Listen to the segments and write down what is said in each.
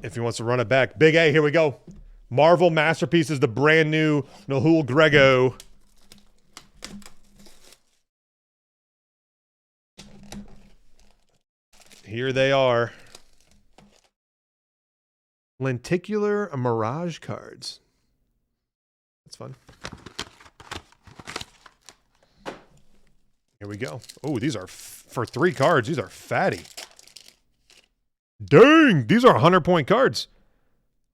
if he wants to run it back. Big A, here we go. Marvel Masterpieces, the brand new Nanuel Grego. Here they are. Lenticular Mirage cards. That's fun. Here we go. Oh, these are, for 3 cards, these are fatty. Dang, these are 100-point cards.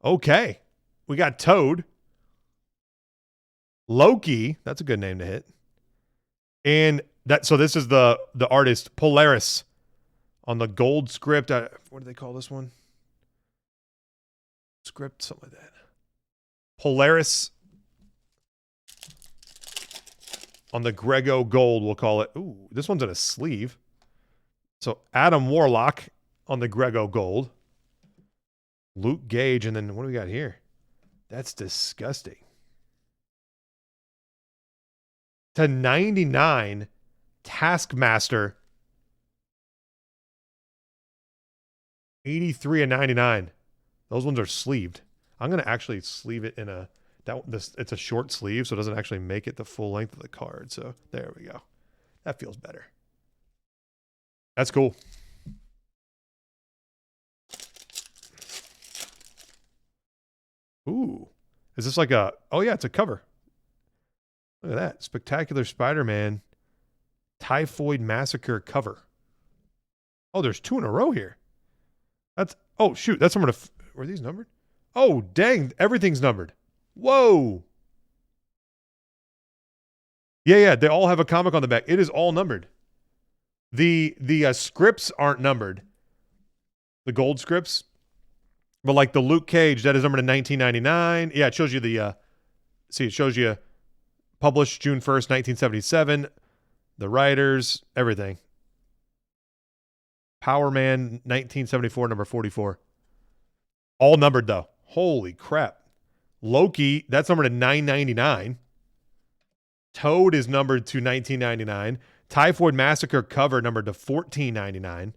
Okay. We got Toad. Loki, that's a good name to hit. And that, so this is the artist, Polaris, on the gold script. What do they call this one? Script, something like that. Polaris on the Grego gold, we'll call it. Ooh, this one's in a sleeve. So Adam Warlock on the Grego gold. Luke Gage, and then what do we got here? That's disgusting. To 99, Taskmaster. 83 and 99. Those ones are sleeved. I'm going to actually sleeve it in a... it's a short sleeve, so it doesn't actually make it the full length of the card. So there we go. That feels better. That's cool. Ooh. Is this like a... Oh, yeah, it's a cover. Look at that. Spectacular Spider-Man Typhoid Massacre cover. Oh, there's 2 in a row here. That's... Oh, shoot. That's numbered... Were these numbered? Oh, dang. Everything's numbered. Whoa. Yeah. They all have a comic on the back. It is all numbered. The scripts aren't numbered. The gold scripts. But like the Luke Cage, that is numbered in 1999. Yeah, it shows you the... see, it shows you published June 1st, 1977. The writers, everything. Power Man, 1974, number 44. All numbered, though. Holy crap. Loki, that's numbered to 999. Toad is numbered to 1999. Typhoid Massacre cover numbered to 1499.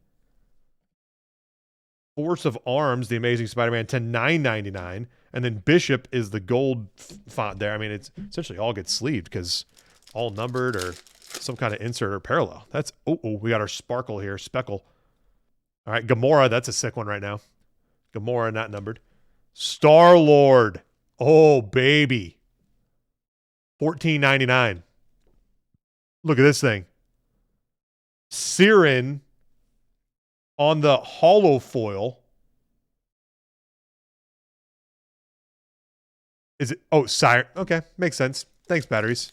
Force of Arms, The Amazing Spider-Man, to 999. And then Bishop is the gold font there. I mean, it's essentially all gets sleeved because all numbered or some kind of insert or parallel. That's... Oh, we got our sparkle here. Speckle. All right, Gamora, that's a sick one right now. Gamora, not numbered. Star-Lord. Oh, baby. $14.99. Look at this thing. Siren on the hollow foil. Is it? Oh, Siren. Okay, makes sense. Thanks, batteries.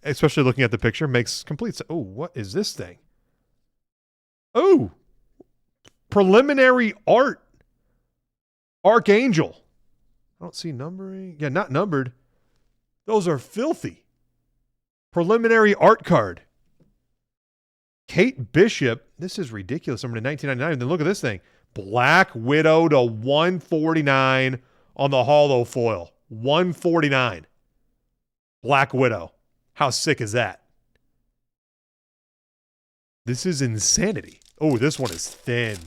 Especially looking at the picture, makes complete sense. Oh, what is this thing? Oh, preliminary art. Archangel. I don't see numbering. Yeah, not numbered. Those are filthy. Preliminary art card. Kate Bishop. This is ridiculous. Numbered in 1999. Then look at this thing. Black Widow to 149 on the hollow foil. 149. Black Widow. How sick is that? This is insanity. Oh, this one is thin.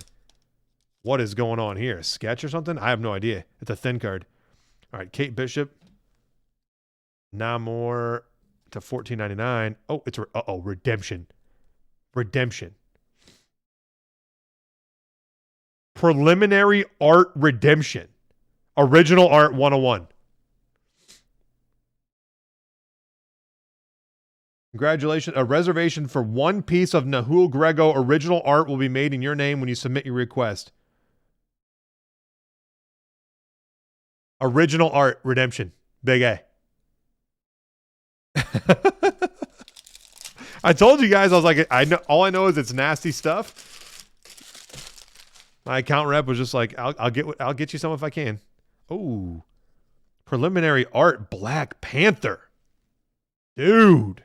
What is going on here? A sketch or something? I have no idea. It's a thin card. All right, Kate Bishop. Namor to $14.99. Oh, it's... Uh-oh, Redemption. Redemption. Preliminary art Redemption. Original art 101. Congratulations. A reservation for one piece of Nanuel Grego original art will be made in your name when you submit your request. Original art Redemption. Big A. I told you guys, I was like, I know, all I know is it's nasty stuff. My account rep was just like, I'll get you some if I can. Oh, preliminary art Black Panther. Dude.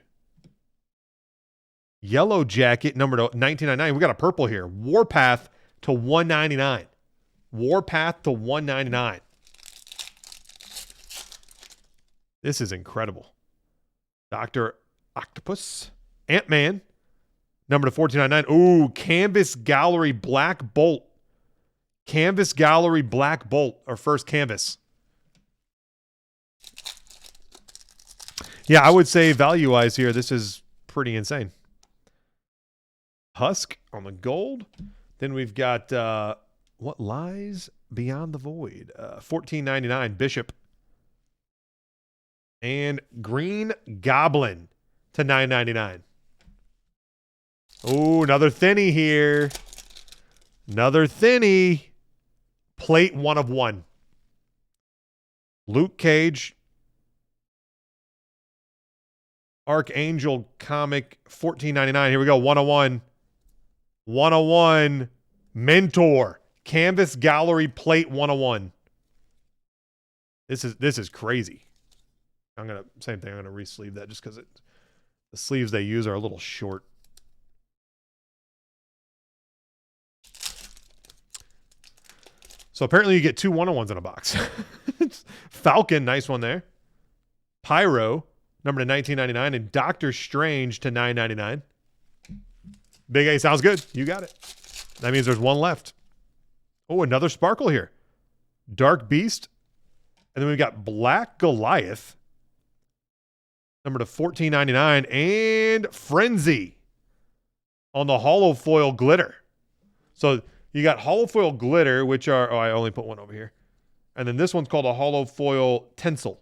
Yellow Jacket, number 1999. We got a purple here. Warpath to 199. Warpath to 199. This is incredible. Dr. Octopus. Ant-Man. Number to 1499. Ooh, Canvas Gallery Black Bolt. Canvas Gallery Black Bolt, our first canvas. Yeah, I would say value-wise here, this is pretty insane. Husk on the gold. Then we've got What Lies Beyond the Void. $14.99 Bishop. And Green Goblin to $9.99. Oh, another thinny here. Another thinny. Plate 1 of 1. Luke Cage. Archangel comic $14.99. Here we go. 101. 101. Mentor. Canvas Gallery Plate 101. This is crazy. Same thing. I'm gonna re-sleeve that just because the sleeves they use are a little short. So apparently you get 2 101s in a box. Falcon, nice one there. Pyro, number to $19.99, and Doctor Strange to $9.99. Big A sounds good. You got it. That means there's one left. Oh, another sparkle here. Dark Beast. And then we've got Black Goliath. Number to $14.99. And Frenzy on the hollow foil glitter. So you got hollow foil glitter, which are... Oh, I only put one over here. And then this one's called a hollow foil tinsel.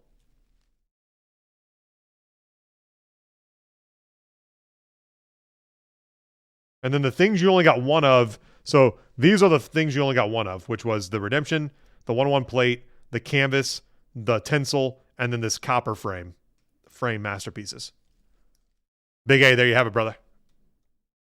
And then the things you only got one of... So these are the things you only got one of, which was the Redemption, the 101 plate, the canvas, the tinsel, and then this copper frame masterpieces. Big A, there you have it, brother.